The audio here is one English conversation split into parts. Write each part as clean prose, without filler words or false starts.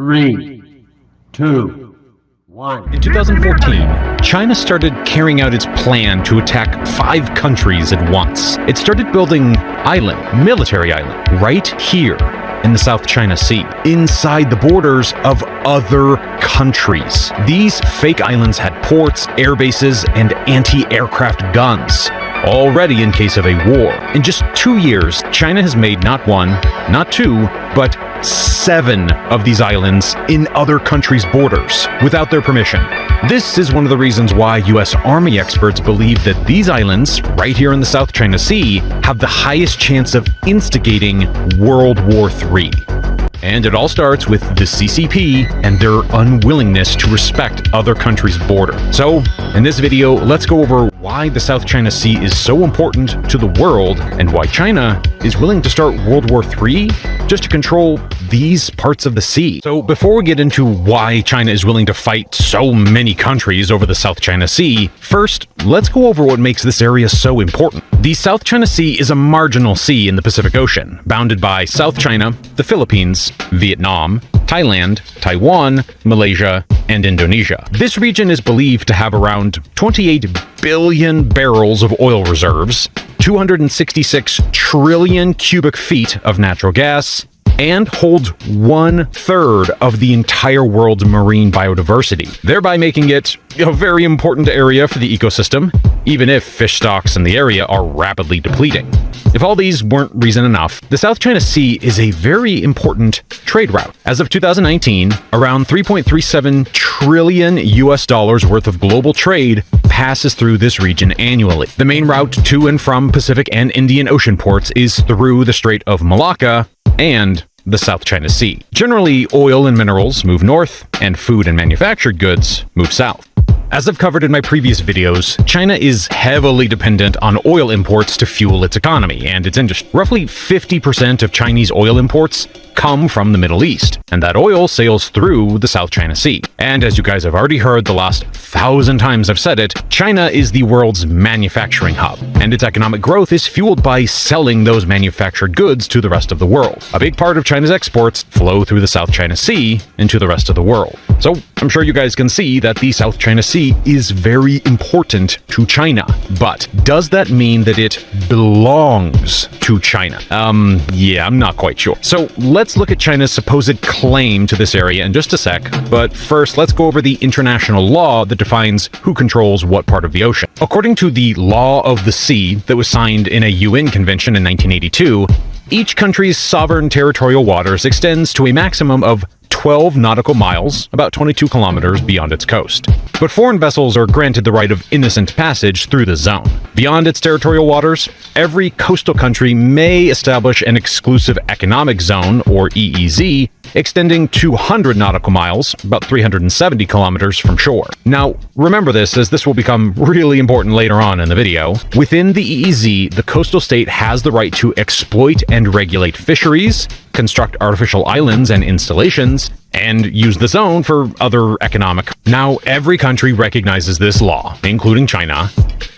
3, 2, 1. In 2014, China started carrying out its plan to attack 5 countries at once. It started building military island, right here in the South China Sea, inside the borders of other countries. These fake islands had ports, air bases, and anti-aircraft guns, all ready in case of a war. In just 2 years, China has made not 1, not 2, but 7 of these islands in other countries' borders without their permission. This is one of the reasons why U.S. Army experts believe that these islands, right here in the South China Sea, have the highest chance of instigating World War III. And it all starts with the CCP and their unwillingness to respect other countries' border. So, in this video, let's go over why the South China Sea is so important to the world and why China is willing to start World War III just to control these parts of the sea. So before we get into why China is willing to fight so many countries over the South China Sea, first, let's go over what makes this area so important. The South China Sea is a marginal sea in the Pacific Ocean, bounded by South China, the Philippines, Vietnam, Thailand, Taiwan, Malaysia, and Indonesia. This region is believed to have around 28 billion barrels of oil reserves, 266 trillion cubic feet of natural gas, and holds 1/3 of the entire world's marine biodiversity, thereby making it a very important area for the ecosystem, even if fish stocks in the area are rapidly depleting. If all these weren't reason enough, the South China Sea is a very important trade route. As of 2019, around $3.37 trillion worth of global trade passes through this region annually. The main route to and from Pacific and Indian Ocean ports is through the Strait of Malacca and the South China Sea. Generally, oil and minerals move north, and food and manufactured goods move south. As I've covered in my previous videos, China is heavily dependent on oil imports to fuel its economy and its industry. Roughly 50% of Chinese oil imports come from the Middle East, and that oil sails through the South China Sea. And as you guys have already heard the last 1,000 times I've said it, China is the world's manufacturing hub, and its economic growth is fueled by selling those manufactured goods to the rest of the world. A big part of China's exports flow through the South China Sea into the rest of the world. So I'm sure you guys can see that the South China Sea is very important to China. But does that mean that it belongs to China? Yeah, I'm not quite sure. So let's look at China's supposed claim to this area in just a sec, but first let's go over the international law that defines who controls what part of the ocean. According to the Law of the Sea that was signed in a UN convention in 1982, each country's sovereign territorial waters extends to a maximum of 12 nautical miles, about 22 kilometers beyond its coast. But foreign vessels are granted the right of innocent passage through the zone. Beyond its territorial waters, every coastal country may establish an exclusive economic zone, or EEZ, extending 200 nautical miles, about 370 kilometers from shore. Now, remember this, as this will become really important later on in the video. Within the EEZ, the coastal state has the right to exploit and regulate fisheries, construct artificial islands and installations, and use the zone for other economic. Now, every country recognizes this law, including China,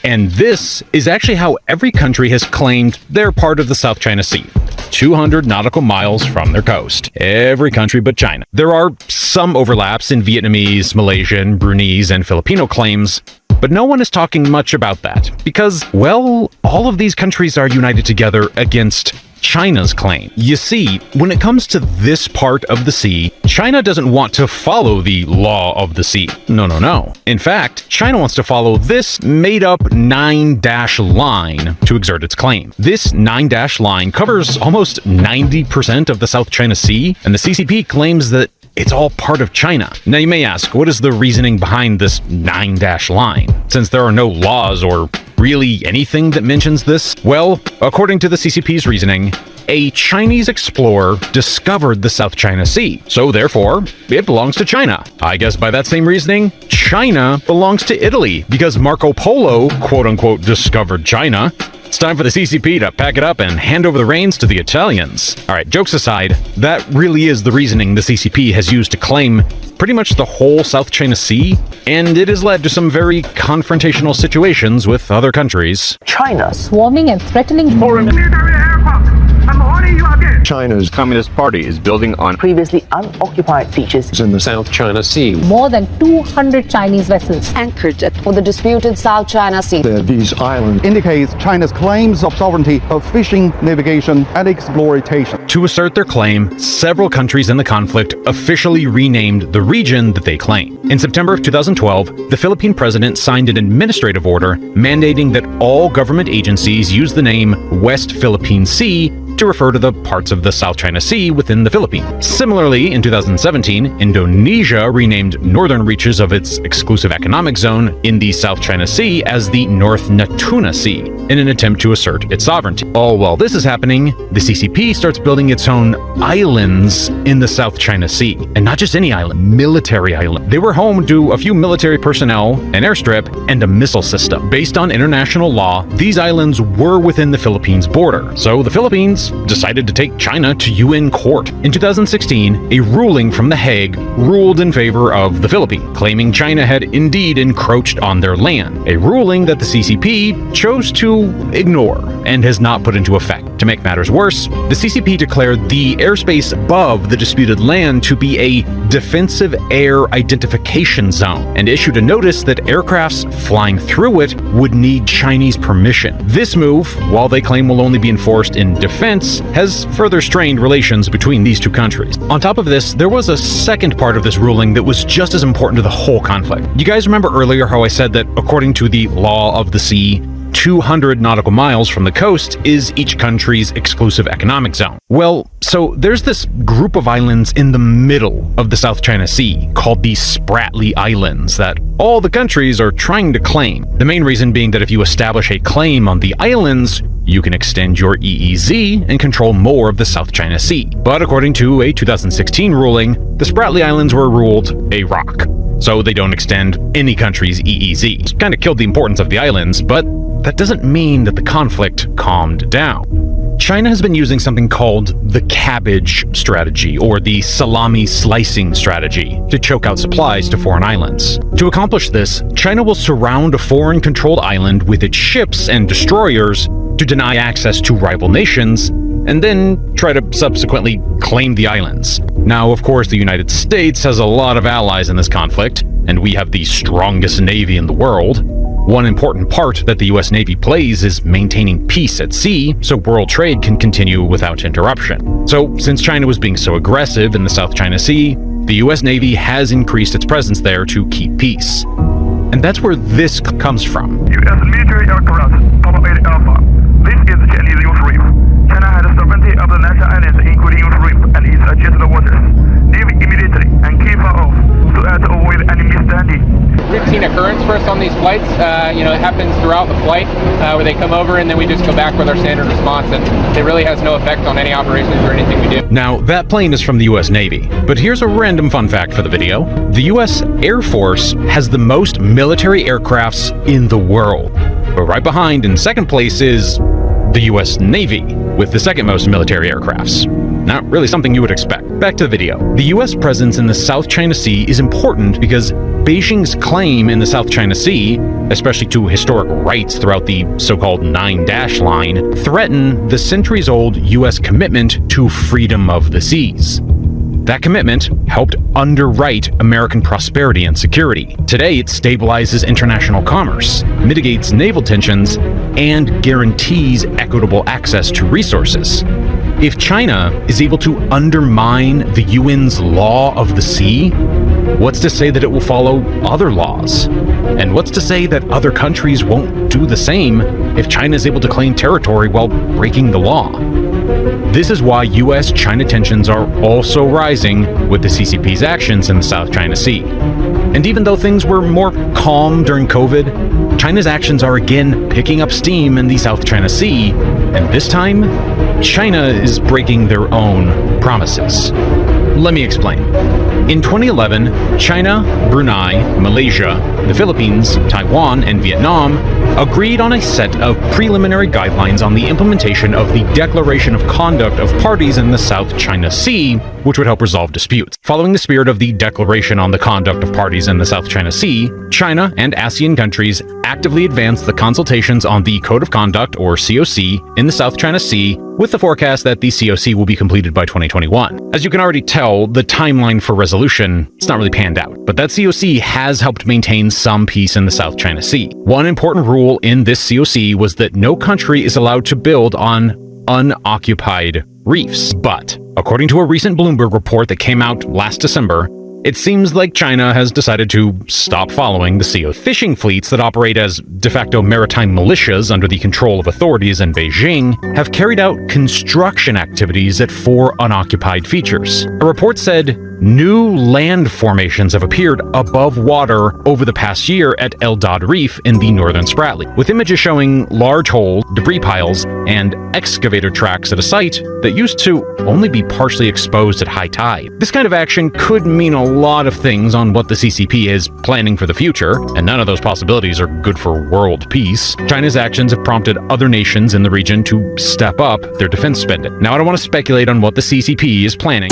and this is actually how every country has claimed their part of the South China Sea. 200 nautical miles from their coast. Every country but China. There are some overlaps in Vietnamese, Malaysian, Brunei's, and Filipino claims, but no one is talking much about that because, well, all of these countries are united together against China's claim. You see, when it comes to this part of the sea, China doesn't want to follow the law of the sea. No. In fact, China wants to follow this made-up 9-dash line to exert its claim. This 9-dash line covers almost 90% of the South China Sea, and the CCP claims that it's all part of China. Now you may ask, what is the reasoning behind this 9-dash line? Since there are no laws or really anything that mentions this? Well, according to the CCP's reasoning, a Chinese explorer discovered the South China Sea, so therefore, it belongs to China. I guess by that same reasoning, China belongs to Italy, because Marco Polo, quote-unquote, discovered China. It's time for the CCP to pack it up and hand over the reins to the Italians. Alright, jokes aside, that really is the reasoning the CCP has used to claim pretty much the whole South China Sea, and it has led to some very confrontational situations with other countries. China swarming and threatening foreign military aircraft. I'm warning you again. China's Communist Party is building on previously unoccupied beaches in the South China Sea. More than 200 Chinese vessels anchored for the disputed South China Sea. These islands indicates China's claims of sovereignty of fishing, navigation, and exploitation. To assert their claim, several countries in the conflict officially renamed the region that they claim. In September of 2012, the Philippine president signed an administrative order mandating that all government agencies use the name West Philippine Sea to refer to the parts of the South China Sea within the Philippines. Similarly, in 2017, Indonesia renamed northern reaches of its exclusive economic zone in the South China Sea as the North Natuna Sea, in an attempt to assert its sovereignty. All while this is happening, the CCP starts building its own islands in the South China Sea. And not just any island, military island. They were home to a few military personnel, an airstrip, and a missile system. Based on international law, these islands were within the Philippines border. So the Philippines decided to take China to UN court. In 2016, a ruling from The Hague ruled in favor of the Philippines, claiming China had indeed encroached on their land, a ruling that the CCP chose to ignore and has not put into effect. To make matters worse, the CCP declared the airspace above the disputed land to be a defensive air identification zone and issued a notice that aircrafts flying through it would need Chinese permission. This move, while they claim will only be enforced in defense, has further strained relations between these two countries. On top of this, there was a second part of this ruling that was just as important to the whole conflict. You guys remember earlier how I said that according to the law of the sea, 200 nautical miles from the coast is each country's exclusive economic zone. Well, so there's this group of islands in the middle of the South China Sea called the Spratly Islands that all the countries are trying to claim. The main reason being that if you establish a claim on the islands, you can extend your EEZ and control more of the South China Sea. But according to a 2016 ruling, the Spratly Islands were ruled a rock, so they don't extend any country's EEZ. Kind of killed the importance of the islands, but that doesn't mean that the conflict calmed down. China has been using something called the cabbage strategy, or the salami slicing strategy, to choke out supplies to foreign islands. To accomplish this, China will surround a foreign-controlled island with its ships and destroyers to deny access to rival nations, and then try to subsequently claim the islands. Now, of course, the United States has a lot of allies in this conflict, and we have the strongest navy in the world. One important part that the US Navy plays is maintaining peace at sea so world trade can continue without interruption. So, since China was being so aggressive in the South China Sea, the US Navy has increased its presence there to keep peace. And that's where this comes from. US military aircraft, Papa 8 Alpha. This is the Chinese Yunfu Reef. China has the sovereignty of the national islands, including Yunfu Reef and its adjacent waters. Leave immediately and keep far off so as to avoid any misunderstanding. Routine occurrence for us on these flights. It happens throughout the flight where they come over and then we just go back with our standard response, and it really has no effect on any operations or anything we do. Now, that plane is from the US Navy, but here's a random fun fact for the video. The US Air Force has the most military aircrafts in the world. But right behind, in second place, is the US Navy, with the second most military aircrafts. Not really something you would expect. Back to the video. The US presence in the South China Sea is important because Beijing's claim in the South China Sea, especially to historical rights throughout the so-called Nine Dash Line, threaten the centuries-old US commitment to freedom of the seas. That commitment helped underwrite American prosperity and security. Today, it stabilizes international commerce, mitigates naval tensions, and guarantees equitable access to resources. If China is able to undermine the UN's law of the sea, what's to say that it will follow other laws? And what's to say that other countries won't do the same if China is able to claim territory while breaking the law? This is why US-China tensions are also rising with the CCP's actions in the South China Sea. And even though things were more calm during COVID, China's actions are again picking up steam in the South China Sea, and this time, China is breaking their own promises. Let me explain. In 2011, China, Brunei, Malaysia, the Philippines, Taiwan, and Vietnam agreed on a set of preliminary guidelines on the implementation of the Declaration of Conduct of Parties in the South China Sea, which would help resolve disputes. Following the spirit of the Declaration on the Conduct of Parties in the South China Sea, China and ASEAN countries actively advanced the consultations on the Code of Conduct, or COC, in the South China Sea, with the forecast that the COC will be completed by 2021. As you can already tell, the timeline for resolution, it's not really panned out, but that COC has helped maintain some peace in the South China Sea. One important rule in this COC was that no country is allowed to build on unoccupied reefs. But, according to a recent Bloomberg report that came out last December, it seems like China has decided to stop following the COC. Fishing fleets that operate as de facto maritime militias under the control of authorities in Beijing have carried out construction activities at 4 unoccupied features. A report said new land formations have appeared above water over the past year at El Dad Reef in the northern Spratly, with images showing large holes, debris piles, and excavator tracks at a site that used to only be partially exposed at high tide. This kind of action could mean a lot of things on what the CCP is planning for the future, and none of those possibilities are good for world peace. China's actions have prompted other nations in the region to step up their defense spending. Now, I don't want to speculate on what the CCP is planning,